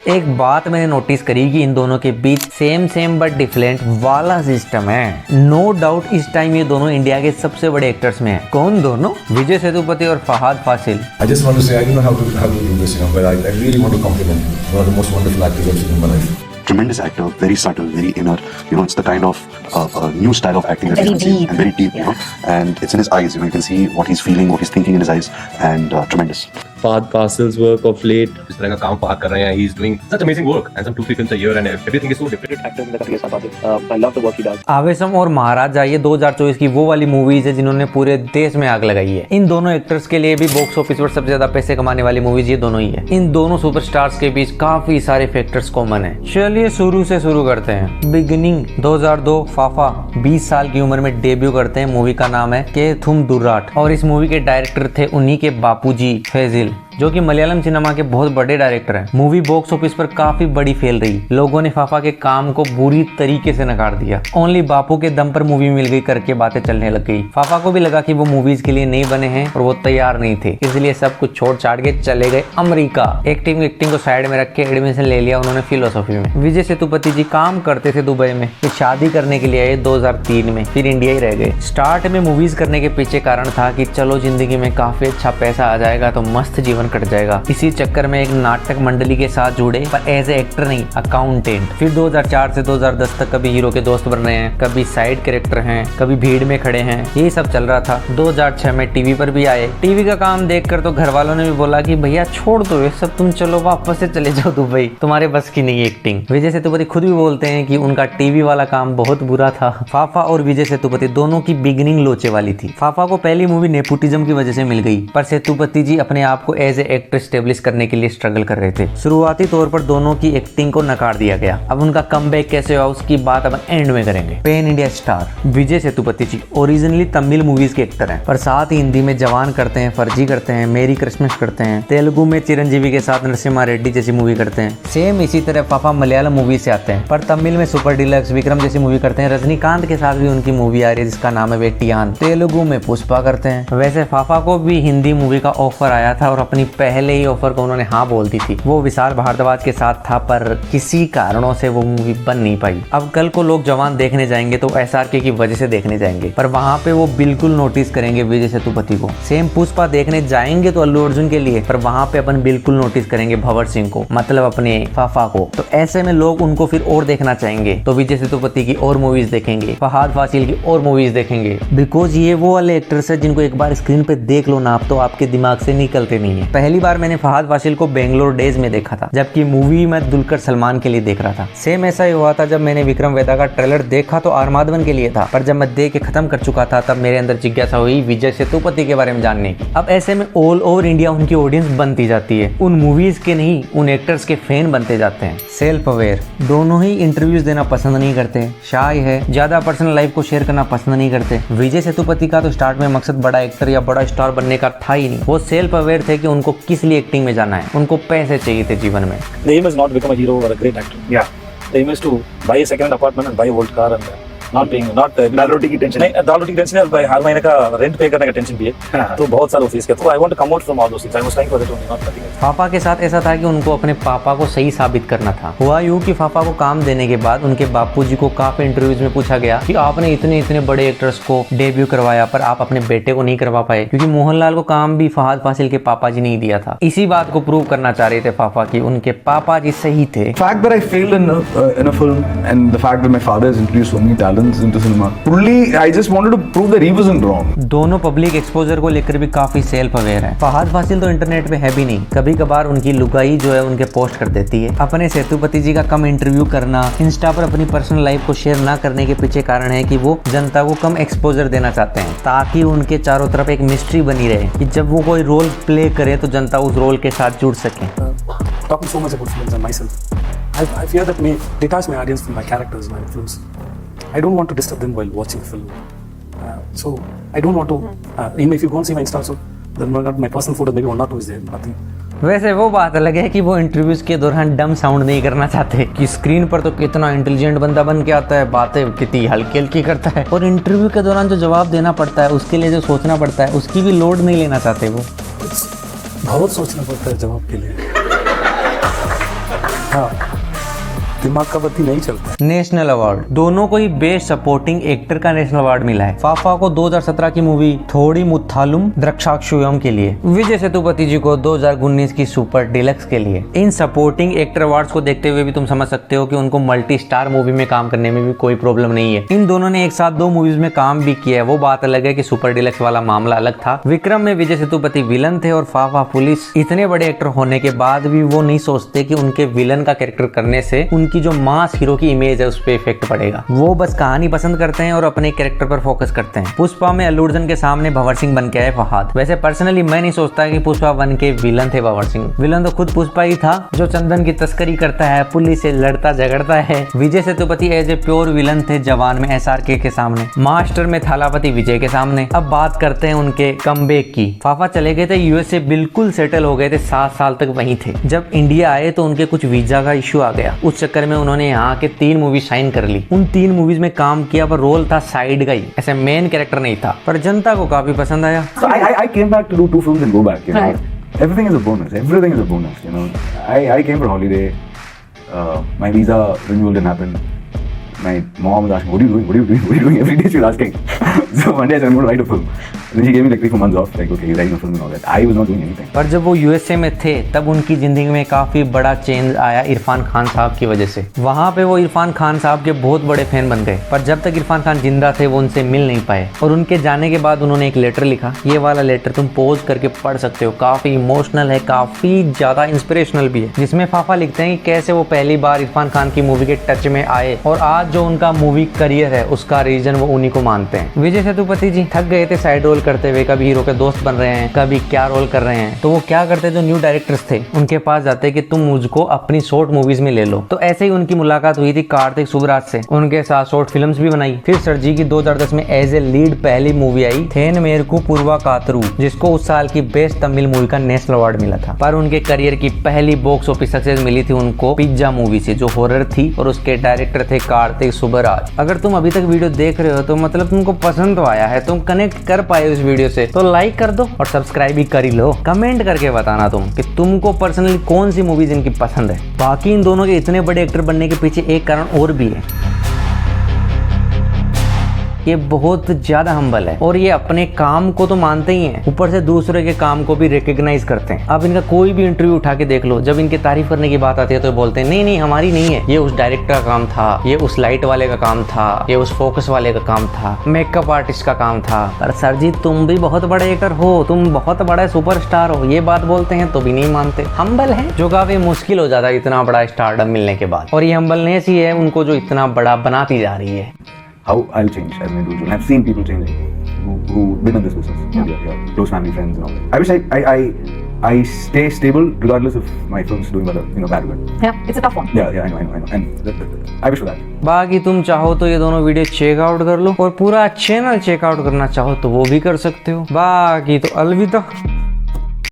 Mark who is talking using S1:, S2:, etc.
S1: एक बात मैंने नोटिस करी कि इन दोनों के बीच सेम बट डिफरेंट वाला सिस्टम है। नो डाउट इस टाइम ये दोनों इंडिया के सबसे बड़े एक्टर्स में हैं। कौन दोनों? विजय सेतुपति और Fahad Faasil.
S2: I just want to say I don't know how to do this, but I really want to compliment you. One of the most wonderful actors I've seen in my life.
S3: Tremendous actor, very subtle, very inner. It's the kind of new style of acting that you can see, and very deep. And it's in his eyes. You can see what he's feeling, what he's thinking in his eyes, and tremendous.
S4: Fahad Fasil's work of late.
S5: इस तरह का काम फहद कर रहे हैं. He's doing such amazing work and some 2-3 films a year and everything is so different.
S6: Actors in the country के साथ आते हैं. I love the work he does.
S1: Aavesham और महाराजा ये 2024 की वो वाली मूवीज है जिन्होंने पूरे देश में आग लगाई है। इन दोनों एक्टर्स के लिए भी बॉक्स ऑफिस पर सबसे ज्यादा पैसे कमाने वाली मूवीज ये दोनों ही है। इन दोनों सुपरस्टार्स के बीच काफी सारे फैक्टर्स कॉमन है। चलिए शुरू से शुरू करते हैं। बिगिनिंग 2002 फाफा 20 साल की उम्र में डेब्यू करते हैं। मूवी का नाम है के थुम दुर्राट और इस मूवी के डायरेक्टर थे उन्हीं के बापूजी फैजिल, जो कि मलयालम सिनेमा के बहुत बड़े डायरेक्टर हैं। मूवी बॉक्स ऑफिस पर काफी बड़ी फेल रही। लोगों ने फाफा के काम को बुरी तरीके से नकार दिया। ओनली बापू के दम पर मूवी मिल गई करके बातें चलने लग गई। फाफा को भी लगा कि वो मूवीज के लिए नहीं बने हैं और वो तैयार नहीं थे, इसलिए सब कुछ छोड़ छाड़ के चले गए अमेरिका। एक्टिंग को साइड में रख के एडमिशन ले लिया उन्होंने फिलोसॉफी में। विजय सेतुपति जी काम करते थे दुबई में, फिर शादी करने के लिए आए 2003 में, फिर इंडिया ही रह गए। स्टार्ट में मूवीज करने के पीछे कारण था कि चलो जिंदगी में काफी अच्छा पैसा आ जाएगा तो मस्त जीवन कट जाएगा। इसी चक्कर में एक नाटक मंडली के साथ जुड़े, पर एज ए एक्टर नहीं, अकाउंटेंट। फिर 2004 से 2010 तक कभी हीरो के दोस्त बन रहे हैं, कभी साइड कैरेक्टर हैं, कभी भीड़ में खड़े हैं, यही सब चल रहा था। 2006 में टीवी पर भी आए। टीवी का काम देखकर तो घर वालों ने भी बोला कि भैया छोड़ दो ये सब, तुम चलो वापस से चले जाओ दुबई, तुम्हारे बस की नहीं एक्टिंग। विजय सेतुपति खुद भी बोलते हैं कि उनका टीवी वाला काम बहुत बुरा था। फाफा और विजय सेतुपति दोनों की बिगिनिंग लोचे वाली थी। फाफा को पहली मूवी नेपोटिज्म की वजह से मिल गई, पर सेतुपति जी अपने आप को एज ए एक्टर स्टेब्लिश करने के लिए स्ट्रगल कर रहे थे। शुरुआती तौर पर दोनों की एक्टिंग को नकार दिया गया। अब उनका कमबैक कैसे हुआ उसकी बात अब एंड में करेंगे। Pan India star Vijay Sethupathi जी ओरिजिनली तमिल मूवीज के एक्टर हैं, पर साथ ही हिंदी में जवान करते हैं, फर्जी करते हैं, मेरी क्रिसमस करते हैं, तेलुगु में चिरंजीवी के साथ नरसिम्हा रेड्डी जैसी मूवी करते हैं। सेम इसी तरह फाफा मलयालम मूवी से आते हैं, पर तमिल में सुपर डिलक्स विक्रम जैसी मूवी करते हैं। रजनीकांत के साथ भी उनकी मूवी आ रही है जिसका नाम है वेटियान। तेलुगु में पुष्पा करते हैं। वैसे फाफा को भी हिंदी मूवी का ऑफर आया था और अपनी पहले ही ऑफर को उन्होंने हाँ बोल दी थी। वो विशाल भारद्वाज के साथ था, पर किसी कारणों से वो मूवी बन नहीं पाई। अब कल को लोग जवान देखने जाएंगे तो एसआरके की वजह से देखने जाएंगे, पर वहां पे वो बिल्कुल नोटिस करेंगे विजय सेतुपति को। सेम पुष्पा देखने जाएंगे तो अल्लू अर्जुन के लिए, पर वहां पे अपन बिल्कुल नोटिस करेंगे भंवर सिंह को, मतलब अपने फाफा को। तो ऐसे में लोग उनको फिर और देखना चाहेंगे, तो विजय सेतुपति की और मूवीज देखेंगे, फहाद फासिल की और मूवीज देखेंगे। बिकॉज ये वो वाले एक्टर्स है जिनको एक बार स्क्रीन पे देख लो ना आप तो आपके दिमाग से निकलते नहीं है। पहली बार मैंने फहाद फासिल को बेंगलोर डेज में देखा था, जबकि मूवी मैं दुलकर सलमान के लिए देख रहा था। सेम ऐसा ही हुआ था जब मैंने विक्रम वेदा का ट्रेलर देखा तो आर माधवन के लिए था, पर जब मैं देख के खत्म कर चुका था तब मेरे अंदर जिज्ञासा हुई विजय सेतुपति के बारे में जानने की। अब ऐसे में ऑल ओवर इंडिया उनकी ऑडियंस बनती जाती है, उन मूवीज के नहीं उन एक्टर्स के फैन बनते जाते हैं। सेल्फ अवेयर दोनों ही इंटरव्यूज देना पसंद नहीं करते, शाय है, ज्यादा पर्सनल लाइफ को शेयर करना पसंद नहीं करते। विजय सेतुपति का तो स्टार्ट में मकसद बड़ा एक्टर या बड़ा स्टार बनने का था ही नहीं। वो सेल्फ अवेयर थे कि उनको किस लिए एक्टिंग में जाना है, उनको पैसे चाहिए थे जीवन में।
S6: The aim is not become a hero or a great actor. Yeah. The aim is to buy a second apartment and buy a old car and दाल रोटी की टेंशन नहीं, दाल रोटी की टेंशन है, हर महीने का रेंट पे करने का टेंशन भी है, तो बहुत सारा ऑफिस के। तो I want to come out from all those things. I was trying for that only, not nothing else.
S1: फाफा के साथ ऐसा था कि उनको अपने पापा को सही साबित करना था। हुआ यूं कि फाफा को काम देने के बाद उनके बापूजी को काफी इंटरव्यूज में पूछा गया कि आपने इतने बड़े एक्टर्स को डेब्यू करवाया पर आप अपने बेटे को नहीं करवा पाए, क्योंकि मोहनलाल को काम भी फहाद फासिल के पापा जी ने दिया था। इसी बात को प्रूव करना चाह रहे थे फाफा कि उनके पापा जी सही थे।
S2: fact that I failed in a film and the fact that my father has introduced so many talents into cinema, fully I just wanted to prove that he wasn't wrong.
S1: दोनों पब्लिक एक्सपोजर को लेकर भी काफी self aware है। फहाद फासिल तो internet पे है भी नहीं, कभी कभार उनकी लुगाई जो है उनके पोस्ट कर देती है। अपने सेतुपति जी का कम इंटरव्यू करना, इंस्टा पर अपनी पर्सनल लाइफ को शेयर ना करने के पीछे कारण है कि वो जनता को कम एक्सपोजर देना चाहते हैं, ताकि उनके चारों तरफ एक मिस्ट्री बनी रहे कि जब वो कोई रोल प्ले करे तो जनता उस रोल के साथ जुड़ सके।
S6: Talking so much about films and myself, I fear that may detach my audience from my characters, my films. I don't want to disturb them while watching film. So I don't want to. Even if you go and see my Insta, so then my personal photo maybe one or two is there, nothing.
S1: वैसे वो बात अलग है कि वो interviews के दौरान डम साउंड नहीं करना चाहते कि स्क्रीन पर तो कितना इंटेलिजेंट बंदा बन के आता है, बातें कितनी हल्की हल्की करता है, और इंटरव्यू के दौरान जो जवाब देना पड़ता है उसके लिए जो सोचना पड़ता है उसकी भी लोड नहीं लेना चाहते वो।
S6: बहुत सोचना पड़ता है जवाब के लिए। हाँ, दिमाग का बत्ती नहीं चलता।
S1: नेशनल अवार्ड, दोनों को ही बेस्ट सपोर्टिंग एक्टर का नेशनल अवार्ड मिला है। फाफा को 2017 की मूवी थोड़ी मुथालुम द्रक्षाक्षुयम के लिए, विजय सेतुपति जी को 2019 की सुपर डिलक्स के लिए। इन सपोर्टिंग एक्टर अवार्ड्स को देखते हुए भी तुम समझ सकते हो कि उनको मल्टी स्टार मूवी में काम करने में भी कोई प्रॉब्लम नहीं है। इन दोनों ने एक साथ 2 मूवीज में काम भी किया है, वो बात अलग है कि सुपर डिलक्स वाला मामला अलग था। विक्रम में विजय सेतुपति विलन थे और फाफा पुलिस। इतने बड़े एक्टर होने के बाद भी वो नहीं सोचते कि उनके विलन का कैरेक्टर करने से उनकी जो मास हीरो की इमेज है उस पर इफेक्ट पड़ेगा। वो बस कहानी पसंद करते हैं और अपने कैरेक्टर पर फोकस करते हैं। पुष्पा में अल्लू अर्जुन के सामने भंवर सिंह बन के आए फहाद। वैसे पर्सनली मैं नहीं सोचता कि पुष्पा 1 के विलन थे भंवर सिंह। विलन तो खुद पुष्पा ही था, जो चंदन की तस्करी करता है, पुलिस से लड़ता झगड़ता है। Vijay Sethupathi as a pure villain थे जवान में SRK के सामने, मास्टर में थालापति विजय के सामने। अब बात करते हैं उनके कमबैक की। फाफा चले गए थे USA, बिल्कुल सेटल हो गए थे, 7 साल तक वहीं थे। जब इंडिया आए तो उनके कुछ वीजा का इश्यू आ गया। उस चक्कर में उन्होंने यहाँ के 3 मूवी साइन कर ली। उन 3 मूवीज में काम किया पर रोल था साइड का ही, ऐसे मेन कैरेक्टर नहीं था, पर जनता को काफी पसंद आया।
S2: So I came back to do 2 films and go back, you know. Everything is a bonus. Everything is a bonus, you know. I came for holiday. My visa renewal didn't happen. My mom was asking, what are you doing? What are you doing? What are you doing? Every day she was asking. So one day I said, I'm going to write a film. And then she gave me like 3-4 months off. Like, okay, you're writing a film and all that. I was not doing anything.
S1: पर जब वो USA में थे तब उनकी जिंदगी में काफी बड़ा चेंज आया इरफान खान साहब की वजह से। वहाँ पे वो इरफान खान साहब के बहुत बड़े फैन बन गए, पर जब तक इरफान खान जिंदा थे वो उनसे मिल नहीं पाए। और उनके जाने के बाद उन्होंने एक लेटर लिखा। ये वाला लेटर तुम पॉज करके पढ़ सकते हो, काफी इमोशनल है, काफी ज्यादा इंस्पिरेशनल भी है। जिसमें फाफा लिखते हैं कि कैसे वो पहली बार इरफान खान की मूवी के टच में आए और आज जो उनका मूवी करियर है उसका रीजन वो उन्हीं को मानते हैं। विजय सेतुपति जी थक गए थे साइड रोल करते हुए, कभी हीरो के दोस्त बन रहे हैं, कभी क्या रोल कर रहे हैं। तो वो क्या करते, जो न्यू डायरेक्टर्स थे उनके पास जाते कि तुम मुझको अपनी शॉर्ट मूवीज में ले लो। तो ऐसे ही उनकी मुलाकात हुई थी कार्तिक सुब्राज से, उनके साथ शॉर्ट फिल्म्स भी बनाई। फिर सर जी की 2010 में एज ए लीड पहली मूवी आई थेन मेरकू पूर्वा कातरू, जिसको उस साल की बेस्ट तमिल मूवी का नेशनल अवार्ड मिला था। पर उनके करियर की पहली बॉक्स ऑफिस सक्सेस मिली थी उनको पिज्जा मूवी से, जो हॉरर थी और उसके डायरेक्टर थे कार्तिक सुब्राज। अगर तुम अभी तक वीडियो देख रहे हो तो मतलब तुमको पसंद तो आया है, तुम कनेक्ट कर पाए इस वीडियो से, तो लाइक कर दो और सब्सक्राइब भी कर ही लो। कमेंट करके बताना तुम कि तुमको पर्सनली कौन सी मूवीज इनकी पसंद है। बाकी इन दोनों के इतने बड़े एक्टर बनने के पीछे एक कारण और भी है, ये बहुत ज्यादा हम्बल है और ये अपने काम को तो मानते ही हैं, ऊपर से दूसरे के काम को भी रिकग्नाइज करते हैं। अब इनका कोई भी इंटरव्यू उठा के देख लो, जब इनकी तारीफ करने की बात आती है तो बोलते हैं नहीं नहीं हमारी नहीं है, ये उस डायरेक्टर का काम था, ये उस लाइट वाले का काम था, ये उस फोकस वाले का काम था, मेकअप आर्टिस्ट का काम था। पर सर जी तुम भी बहुत बड़े एक्टर हो, तुम बहुत बड़ा सुपरस्टार हो, ये बात बोलते हैं तो भी नहीं मानते। हम्बल है, जो काफी मुश्किल हो जाता है इतना बड़ा स्टारडम मिलने के बाद। और ये हम्बलनेस ही है उनको जो इतना बड़ा बनाती जा रही है।
S2: How I'll change as an individual. I've seen people changing who've been in this business. Yeah, close family, friends, and all that. I wish I stay stable regardless of my films doing well, you know, bad or good.
S7: Yeah, it's a tough one.
S2: Yeah, I know. And I wish for that.
S1: बाकी तुम चाहो तो ये दोनों video checkout कर लो और पूरा channel checkout करना चाहो तो वो भी कर सकते हो। बाकी तो अलविदा।